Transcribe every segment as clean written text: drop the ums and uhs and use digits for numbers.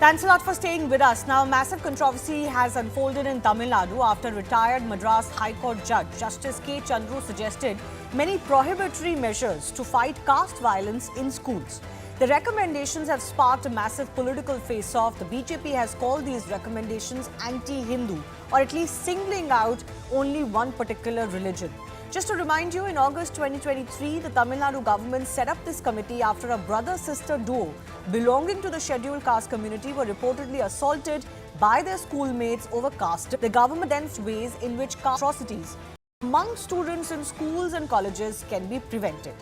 Thanks a lot for staying with us. Now, massive controversy has unfolded in Tamil Nadu after retired Madras High Court judge Justice K Chandru suggested many prohibitory measures to fight caste violence in schools. The recommendations have sparked a massive political face-off. The BJP has called these recommendations anti-Hindu, or at least singling out only one particular religion. Just to remind you, in August 2023, the Tamil Nadu government set up this committee after a brother-sister duo belonging to the Scheduled Caste community were reportedly assaulted by their schoolmates over caste. The government then ways in which caste atrocities among students in schools and colleges can be prevented.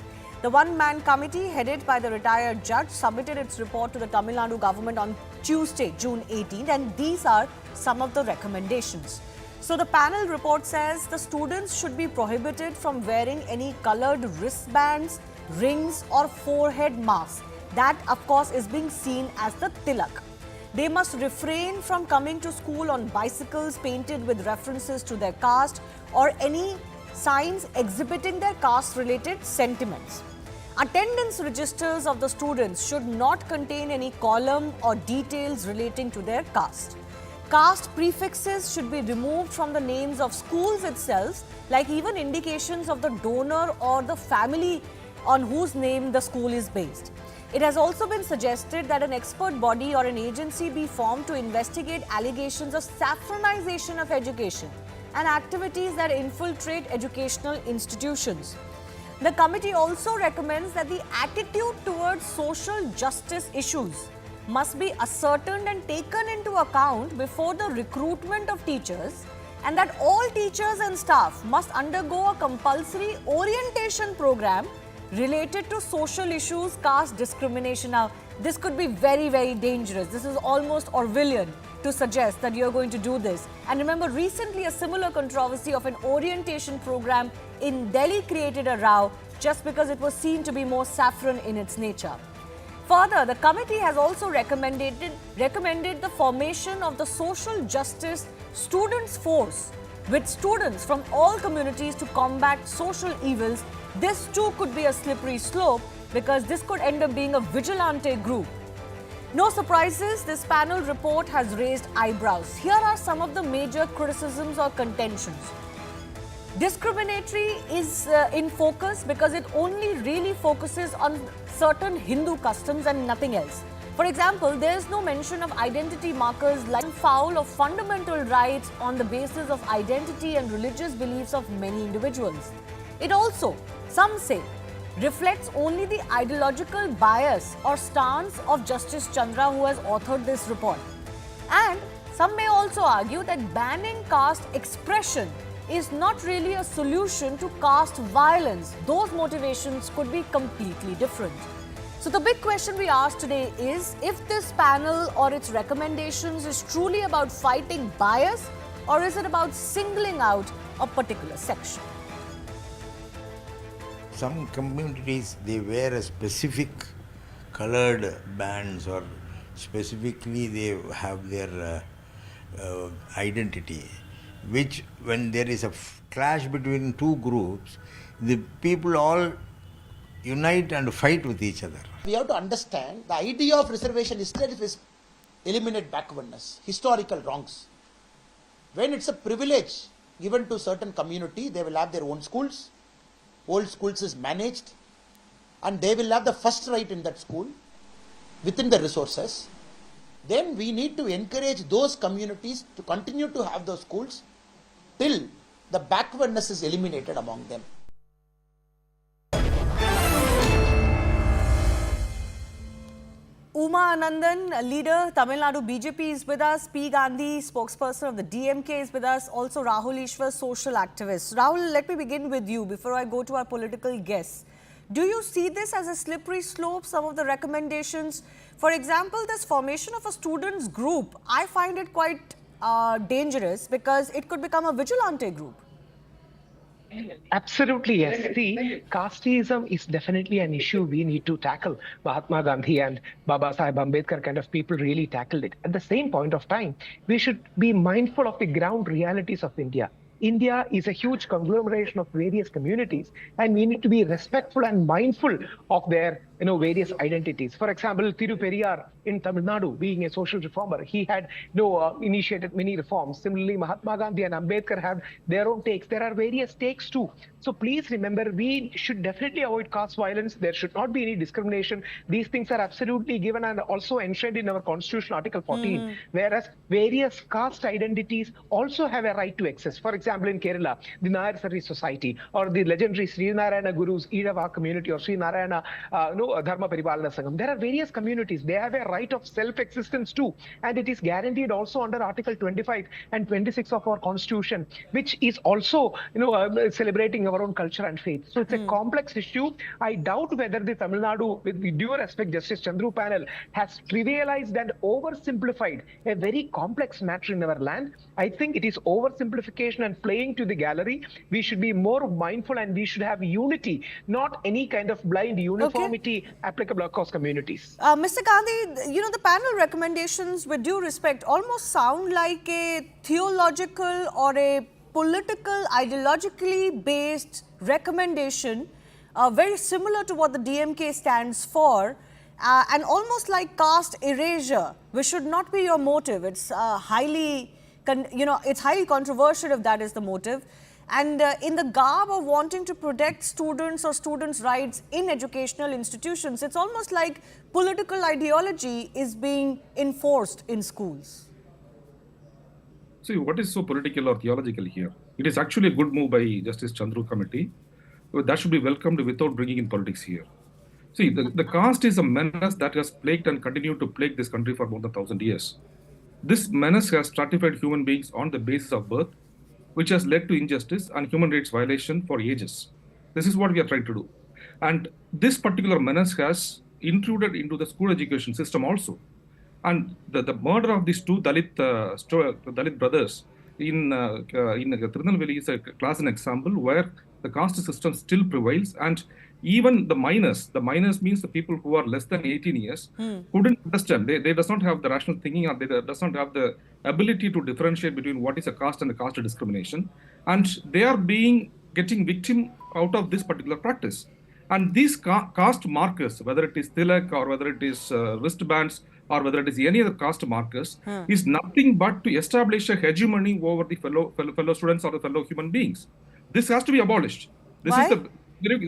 The one-man committee headed by the retired judge submitted its report to the Tamil Nadu government on Tuesday, June 18th, and these are some of the recommendations. So the panel report says the students should be prohibited from wearing any colored wristbands, rings or forehead masks. That, of course, is being seen as the Tilak. They must refrain from coming to school on bicycles painted with references to their caste or any signs exhibiting their caste-related sentiments. Attendance registers of the students should not contain any column or details relating to their caste. Caste prefixes should be removed from the names of schools itself, like even indications of the donor or the family on whose name the school is based. It has also been suggested that an expert body or an agency be formed to investigate allegations of saffronization of education and activities that infiltrate educational institutions. The committee also recommends that the attitude towards social justice issues must be ascertained and taken into account before the recruitment of teachers, and that all teachers and staff must undergo a compulsory orientation program related to social issues, caste discrimination. Now, this could be very, very dangerous. This is almost Orwellian to suggest that you're going to do this. And remember, recently a similar controversy of an orientation program in Delhi created a row just because it was seen to be more saffron in its nature. Further, the committee has also recommended the formation of the Social Justice Students Force with students from all communities to combat social evils. This too could be a slippery slope because this could end up being a vigilante group. No surprises, this panel report has raised eyebrows. Here are some of the major criticisms or contentions. Discriminatory is in focus because it only really focuses on certain Hindu customs and nothing else. For example, there is no mention of identity markers like foul of fundamental rights on the basis of identity and religious beliefs of many individuals. It also, some say, reflects only the ideological bias or stance of Justice Chandra, who has authored this report. And some may also argue that banning caste expression is not really a solution to caste violence. Those motivations could be completely different. So the big question we ask today is if this panel or its recommendations is truly about fighting bias, or is it about singling out a particular section? Some communities, they wear a specific colored bands, or specifically they have their identity, which when there is a clash between two groups, the people all unite and fight with each other. We have to understand the idea of reservation itself is eliminate backwardness, historical wrongs. When it's a privilege given to certain community, they will have their own schools, old schools is managed, and they will have the first right in that school within the resources. Then we need to encourage those communities to continue to have those schools till the backwardness is eliminated among them. Uma Anandan, leader, Tamil Nadu BJP is with us. P. Gandhi, spokesperson of the DMK is with us. Also Rahul Ishwar, social activist. Rahul, let me begin with you before I go to our political guests. Do you see this as a slippery slope, some of the recommendations? For example, this formation of a students group, I find it quite dangerous because it could become a vigilante group. Absolutely, yes. See, casteism is definitely an issue we need to tackle. Mahatma Gandhi and Baba Sahib Ambedkar kind of people really tackled it. At the same point of time, we should be mindful of the ground realities of India. India is a huge conglomeration of various communities, and we need to be respectful and mindful of their various identities. For example, Tiruperiar in Tamil Nadu, being a social reformer, he had initiated many reforms. Similarly, Mahatma Gandhi and Ambedkar have their own takes. There are various takes too. So please remember, we should definitely avoid caste violence. There should not be any discrimination. These things are absolutely given and also enshrined in our Constitution, Article 14, whereas various caste identities also have a right to access. For example, in Kerala, the Nayar Service Society or the legendary Sri Narayana Guru's Idava community or Sri Narayana Dharma Paripalana Sangam. There are various communities. They have a right of self-existence too. And it is guaranteed also under Article 25 and 26 of our Constitution, which is also, celebrating our own culture and faith. So it's a complex issue. I doubt whether the Tamil Nadu, with due respect, Justice Chandru panel has trivialized and oversimplified a very complex matter in our land. I think it is oversimplification and playing to the gallery. We should be more mindful and we should have unity, not any kind of blind uniformity applicable across communities. Mr. Gandhi, the panel recommendations, with due respect, almost sound like a theological or a political, ideologically based recommendation, very similar to what the DMK stands for, and almost like caste erasure, which should not be your motive. It's it's highly controversial if that is the motive. And in the garb of wanting to protect students or students' rights in educational institutions, it's almost like political ideology is being enforced in schools. See, what is so political or theological here? It is actually a good move by Justice Chandru committee. That should be welcomed without bringing in politics here. See, the caste is a menace that has plagued and continued to plague this country for more than 1,000 years. This menace has stratified human beings on the basis of birth, which has led to injustice and human rights violation for ages. This is what we are trying to do. And this particular menace has intruded into the school education system also. And the murder of these two Dalit brothers in Tirunelveli is a classic example where the caste system still prevails, and even the minors means the people who are less than 18 years, couldn't understand. They does not have the rational thinking, or they does not have the ability to differentiate between what is a caste and a caste discrimination. And they are getting victim out of this particular practice. And these caste markers, whether it is Tilak or whether it is wristbands or whether it is any other caste markers, is nothing but to establish a hegemony over the fellow students or the fellow human beings. This has to be abolished. Why?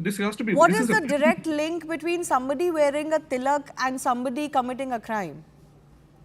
This has to be. What is the direct link between somebody wearing a tilak and somebody committing a crime?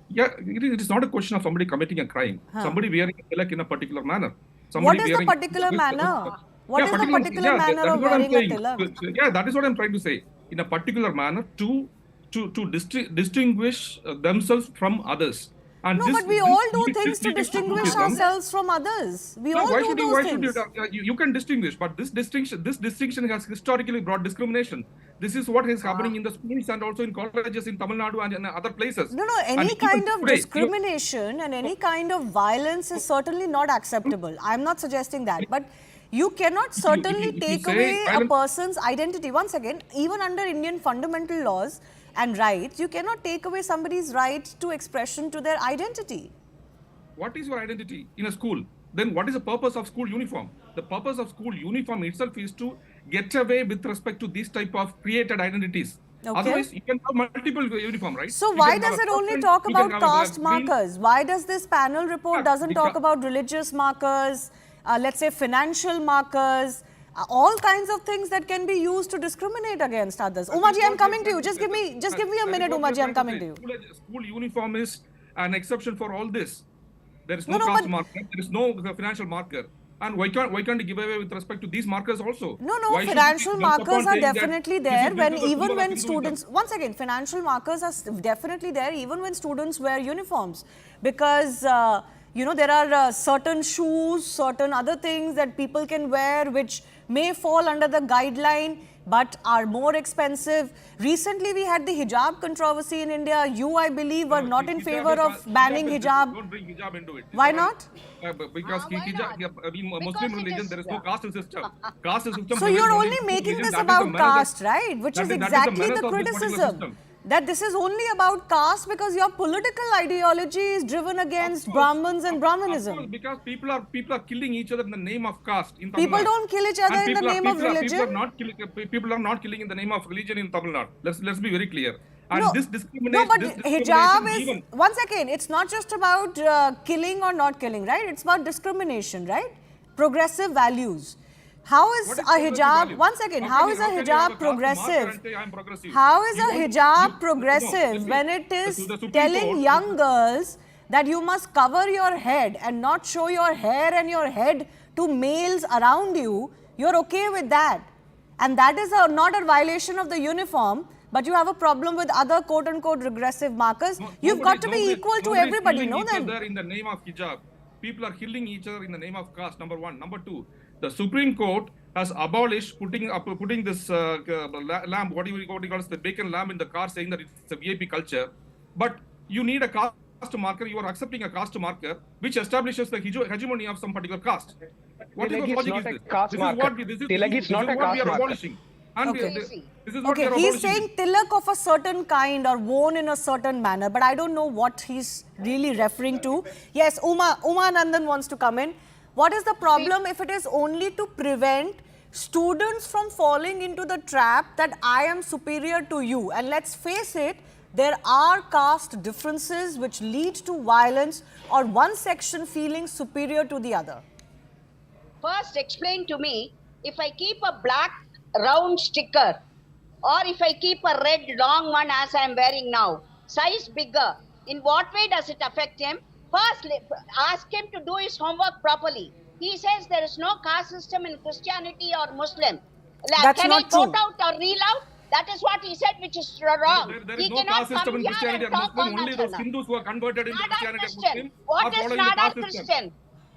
Yeah, it is not a question of somebody committing a crime. Somebody wearing a tilak in a particular manner. What is the particular manner? What is the particular manner of wearing a tilak? Yeah, that is what I'm trying to say. In a particular manner to distinguish themselves from others. And no, but we all do things to distinguish ourselves from others. We all do those things. You can distinguish, but this distinction has historically brought discrimination. This is what is happening in the schools and also in colleges in Tamil Nadu and in other places. No, any kind of discrimination and any kind of violence is certainly not acceptable. I'm not suggesting that, but you cannot certainly take away a person's identity. Once again, even under Indian fundamental laws and rights, you cannot take away somebody's right to expression to their identity. What is your identity in a school? Then what is the purpose of school uniform? The purpose of school uniform itself is to get away with respect to these type of created identities. Okay. Otherwise, you can have multiple uniform, right? So why does it only talk about caste markers? Why does this panel report doesn't talk about religious markers, let's say financial markers, all kinds of things that can be used to discriminate against others? Umaji, I'm coming to you. Just give me a minute, Umaji. I'm coming to you. School uniform is an exception for all this. There is no caste marker. There is no financial marker. And why can't you give away with respect to these markers also? No, financial markers are definitely there when students, once again, financial markers are definitely there even when students wear uniforms, because there are certain shoes, certain other things that people can wear which may fall under the guideline but are more expensive. Recently, we had the hijab controversy in India. You, I believe, were not in favor of banning hijab. Don't bring hijab into it. Why not? Because Muslim religion, there is no caste system. Caste system. So you're only making this about caste, right? Which is exactly the criticism. that this is only about caste because your political ideology is driven against Brahmins and Brahmanism. Of course, because people are killing each other in the name of caste in Tamil People Nadu. don't kill each other And in the name of religion. People are not killing in the name of religion in Tamil Nadu. Let's be very clear. And No, this discrimination. no, but this hijab discrimination is, even- once again, it's not just about killing or not killing, right? It's about discrimination, right? Progressive values. How is What is a progressive hijab, value? one second, how is a can you have hijab a caste marker progressive? and say, "I am progressive"? How is a You want- hijab no, progressive listen, when it is the Supreme telling Court- young girls that you must cover your head and not show your hair and your head to males around you? You're okay with that. And that is not a violation of the uniform, but you have a problem with other quote-unquote regressive markers. You've got to be equal to everybody, no then? In the name of hijab. People are killing each other in the name of caste, number one. Number two, the Supreme Court has abolished putting this lamb, what do you call it, the bacon lamb in the car, saying that it's a VIP culture. But you need a caste marker. You are accepting a caste marker which establishes the hegemony of some particular caste. What is Tilak, the it's logic not is a this? caste This is marker. what we Tilak, it's not a what we caste are marker. abolishing. And Okay. this is what we Okay, are he's abolishing. saying tilak of a certain kind or worn in a certain manner, but I don't know what he's really referring to. Yes, Uma Nandan wants to come in. What is the problem if it is only to prevent students from falling into the trap that I am superior to you? And let's face it, there are caste differences which lead to violence or one section feeling superior to the other. First, explain to me, if I keep a black round sticker or if I keep a red long one as I am wearing now, size bigger, in what way does it affect him? First, ask him to do his homework properly. He says there is no caste system in Christianity or Muslim. That's Can not I true. quote out or reel out? That is what he said, which is wrong. There He is no cannot caste system come in here Christianity and or talk Muslim. on Only that those manner. Hindus who are converted into Nada Christianity or Christian. Muslim are What is following the Nada caste system. Christian?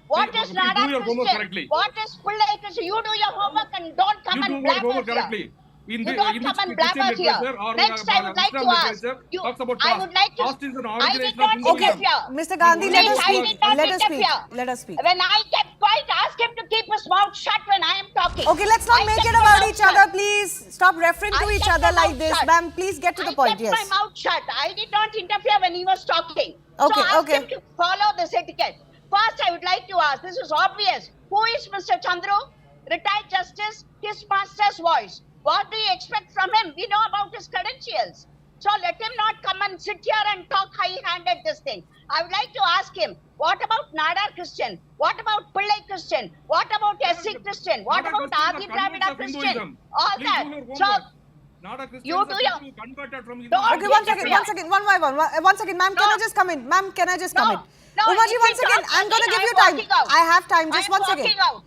What is Please Nada do your homework Christian? correctly. What is Pillai Christian? You do your homework and don't come You do and your blabber homework here. correctly. In You the don't in come which and Christian blabber here. literature or Next, I would like Islam to ask. literature You, talks about I caste. would like to. Caste is an I origination did of not Hinduism. interfere. Mr. Gandhi, let Please, us I speak. did not Let us speak. interfere. Let us speak. When I kept quiet, ask him to keep his mouth shut when I am talking. Okay, let's not I make kept it my about mouth each shut. other, please. Stop referring to I each kept other my like mouth this. shut. Ma'am, please get to the point. I Yes. kept my mouth shut. I did not interfere when he was talking. Okay, so ask okay. him to follow this etiquette. First, I would like to ask, this is obvious. Who is Mr. Chandru? Retired justice, his master's voice. What do you expect from him? We know about his credentials. So let him not come and sit here and talk high-handed this thing. I would like to ask him, what about Nadar Christian? What about Pillai Christian? What about SC Christian? What Nada about Christians Adi are Dravida converts of Christian? Hinduism. All Please that. do your So homework. Nada Christians you are do your- people converted from Don't Okay, Hinduism. one second, interfere. one second, one by one. One second, ma'am, can No. I just come in? Ma'am, can I just come in? No, Umaji, if one he second. talks I'm going to again, give I you am time. walking out. I have time. Just I am one second. walking out.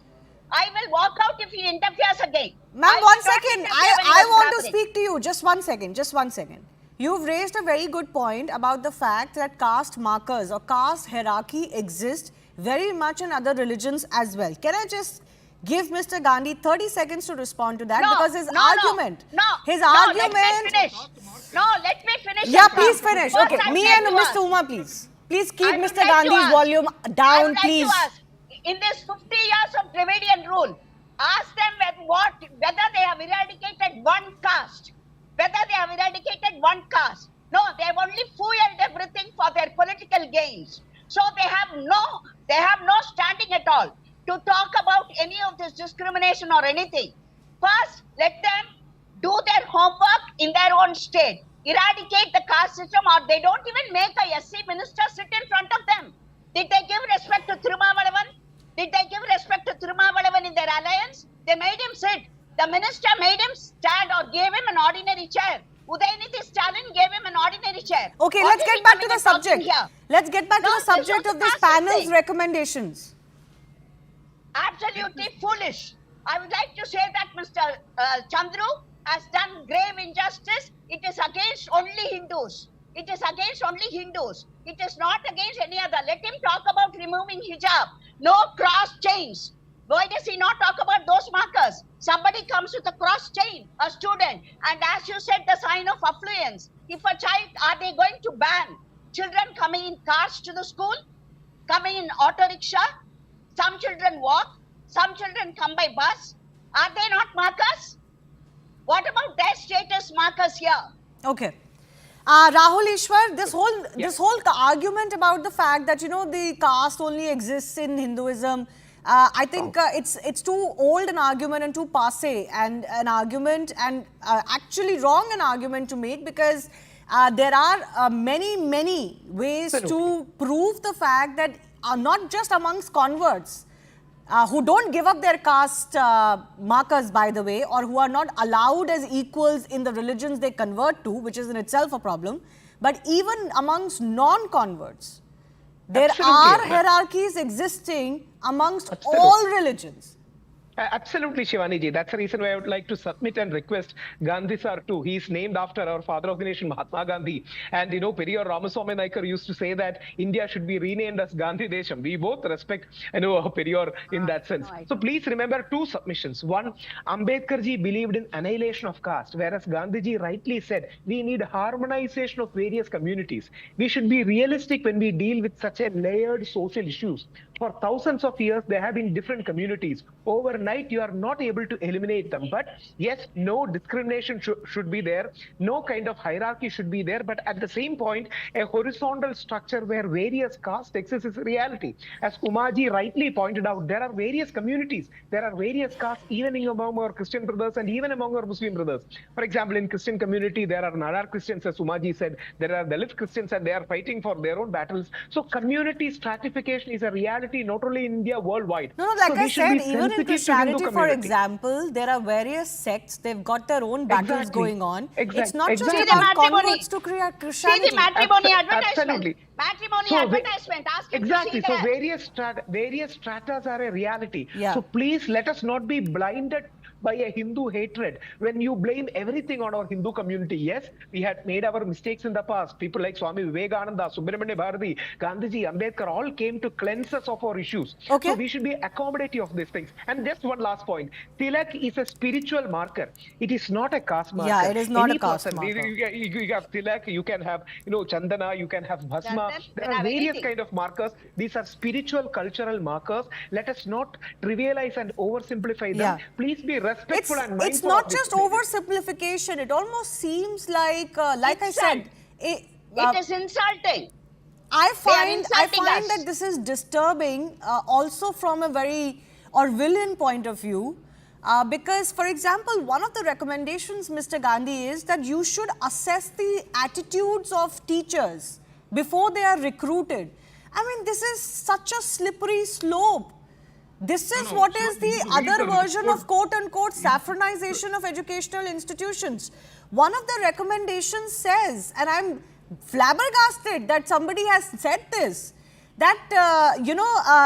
I will walk out if he interferes again. Ma'am, I one did not second. interfere when he I was want to blabbering. speak to you. Just one second. Just one second. You've raised a very good point about the fact that caste markers or caste hierarchy exist very much in other religions as well. Can I just give Mr. Gandhi 30 seconds to respond to that? No, Because his no, argument, no, his no, argument. Let me finish. No, let me finish. Yeah, the please talk. finish. First, Okay, I would me like and to Mr. ask- Uma, please. Please keep I would Mr. like to Gandhi's ask- volume I down, would like please. to ask, in this 50 years of Dravidian rule, ask them whether they have eradicated one caste. Whether they have eradicated one caste. No, they have only fueled everything for their political gains. So they have no standing at all to talk about any of this discrimination or anything. First, let them do their homework in their own state. Eradicate the caste system, or they don't even make a SC minister sit in front of them. Did they give respect to Tirunelveli? Did they give respect to Tirunelveli in their alliance? They made him sit. The minister made him stand or gave him an ordinary chair. Udayanidhi Stalin gave him an ordinary chair. Okay, What let's is get he back to coming the and talking subject. here? Let's get back to No, the subject this of was this the caste panel's thing. recommendations. Absolutely foolish. I would like to say that Mr. Chandru has done grave injustice. It is against only Hindus. It is against only Hindus. It is not against any other. Let him talk about removing hijab. No cross chains. Why does he not talk about those markers? Somebody comes with a cross chain, a student, and as you said, the sign of affluence. If a child, are they going to ban children coming in cars to the school, coming in auto rickshaw? Some children walk, some children come by bus. Are they not markers? What about their status markers here? Okay. Rahul Ishwar, this whole argument about the fact that the caste only exists in Hinduism, I think it's too old an argument and too passé and an argument and actually wrong an argument to make, because there are many ways to prove the fact that not just amongst converts who don't give up their caste markers, by the way, or who are not allowed as equals in the religions they convert to, which is in itself a problem, but even amongst non-converts, there are hierarchies existing amongst all religions. Absolutely, Shivani ji. That's the reason why I would like to submit and request Gandhi sir too. He's named after our father of the nation, Mahatma Gandhi. And Periyar Ramaswamy Naikar used to say that India should be renamed as Gandhi Desham. We both respect Periyar in that sense. So please remember two submissions. One, Ambedkar ji believed in annihilation of caste, whereas Gandhi ji rightly said we need harmonization of various communities. We should be realistic when we deal with such a layered social issues. For thousands of years, there have been different communities. Overnight, you are not able to eliminate them. But yes, no discrimination should be there. No kind of hierarchy should be there. But at the same point, a horizontal structure where various castes exist is a reality. As Umaji rightly pointed out, there are various communities. There are various castes even among our Christian brothers and even among our Muslim brothers. For example, in Christian community, there are Nadar Christians, as Umaji said. There are Dalit Christians, and they are fighting for their own battles. So community stratification is a reality not only in India, worldwide. No, like I said, even in Christianity, for example, there are various sects. They've got their own battles going on. It's not just about converts to create Christianity. See the matrimony advertisement. Absolutely. Matrimony advertisement. Ask him exactly. To see So that. various stratas are a reality. Yeah. So please let us not be blinded by a Hindu hatred when you blame everything on our Hindu community. Yes, we had made our mistakes in the past. People like Swami Vivekananda, Subramanya Bharati, Gandhiji, Ambedkar all came to cleanse us of our issues. Okay. So we should be accommodative of these things. And just one last point. Tilak is a spiritual marker. It is not a caste marker. Yeah, it is not Any a caste person, marker. You have Tilak, you can have Chandana, you can have Bhasma. There are various kind of markers. These are spiritual, cultural markers. Let us not trivialize and oversimplify them. Yeah. Please be respectful and mindful. It's not of just this. oversimplification. It almost seems like I said, It is insulting. I find insulting us. that this is disturbing also from a very Orwellian point of view. Because, for example, one of the recommendations, Mr. Gandhi, is that you should assess the attitudes of teachers before they are recruited. I mean, this is such a slippery slope. This is what is the other version of quote-unquote saffronization of educational institutions. One of the recommendations says, and I'm flabbergasted that somebody has said this, that,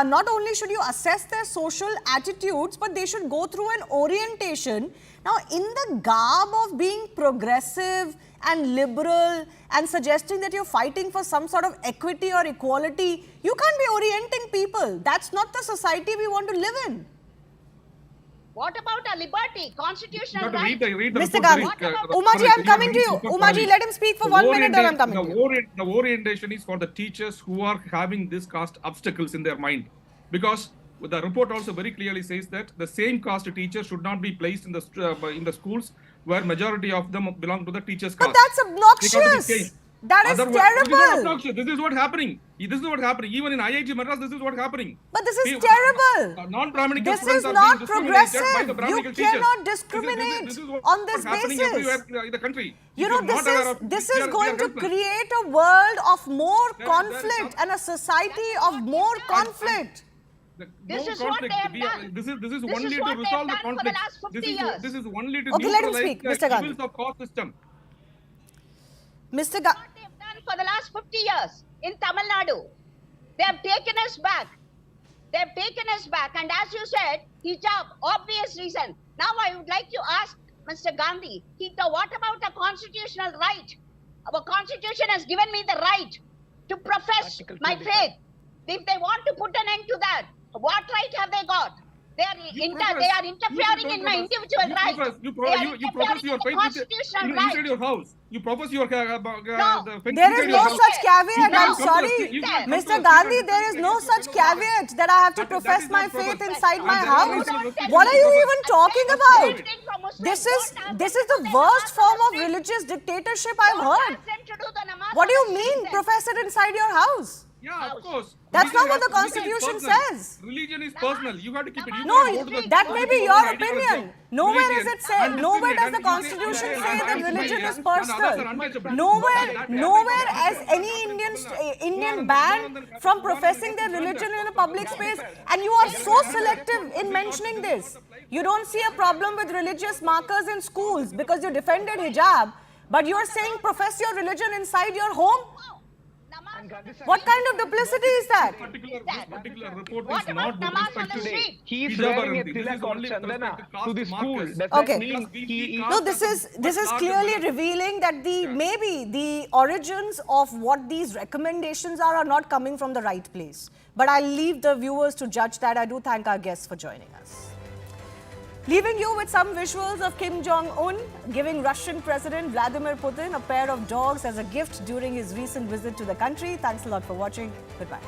not only should you assess their social attitudes, but they should go through an orientation. Now, in the garb of being progressive and liberal and suggesting that you're fighting for some sort of equity or equality, you can't be orienting people. That's not the society we want to live in. What about a liberty, constitutional right? Read the Mr. report Gandhi, very, Umaji, I'm coming to you. Umaji, let him speak for 1 minute and I'm coming to you. The orientation is for the teachers who are having this caste obstacles in their mind. Because the report also very clearly says that the same caste teacher should not be placed in the schools where majority of them belong to the teachers' caste. But that's obnoxious. That is terrible. This is what happening. This is what happening. Even in IIT Madras, this is what happening. But this is terrible. Non-Brahminical This students is are not being discriminated by the progressive. Brahminical You teachers. cannot discriminate This is on this what's happening basis. everywhere in the country. You If know, you're not aware of this we is are going to helpless. create a world of more There is conflict and a society of more conflict. This is what they have done. This is This only is to what they resolve have the done for the conflict. last 50 years. This is only to Okay, let him neutralize speak, the Mr. Gandhi. evils of caste system. Mr. Gandhi. What they have done for the last 50 years in Tamil Nadu. They have taken us back. They have taken us back. And as you said, hijab, obvious reason. Now I would like to ask Mr. Gandhi, what about a constitutional right? Our constitution has given me the right to profess Article my 25. faith. If they want to put an end to that, what right have they got? They are interfering in my individual rights. You They are profess your interfering in the faith constitutional inside right. your house. You profess your No. the faith There inside is your no house. such caveat. You I'm can't come to sorry, you can't come to Mr. a Gandhi. state There is and no say, such no, caveat that I have to that profess is my not faith proper. inside And my there are house. restrictions What are you to even profess. talking That's about? right. This is the worst form of religious dictatorship I've heard. What do you mean, profess it inside your house? Yeah, of course. That's not what the Religion is Constitution personal. says. Religion is personal. You have to keep it. You No, can't go to the that may be your ID opinion. of Nowhere religion is it said. and Nowhere does the discriminate and Constitution you say that and religion is and others are personal. untouchable. Nowhere as any Indian banned from professing their religion in a public space. And you are so selective in mentioning this. You don't see a problem with religious markers in schools because you defended hijab, but you are saying profess your religion inside your home? What kind of duplicity is that? This particular report What is about not with namaz on respect the to street? He is hijab or wearing a anything. This tilak is or only with respect chandana to to the caste school. markers. Does Okay. that mean We he see is... No, caste this is but clearly not- revealing that maybe the origins of what these recommendations are not coming from the right place. But I'll leave the viewers to judge that. I do thank our guests for joining us. Leaving you with some visuals of Kim Jong-un giving Russian President Vladimir Putin a pair of dogs as a gift during his recent visit to the country. Thanks a lot for watching. Goodbye.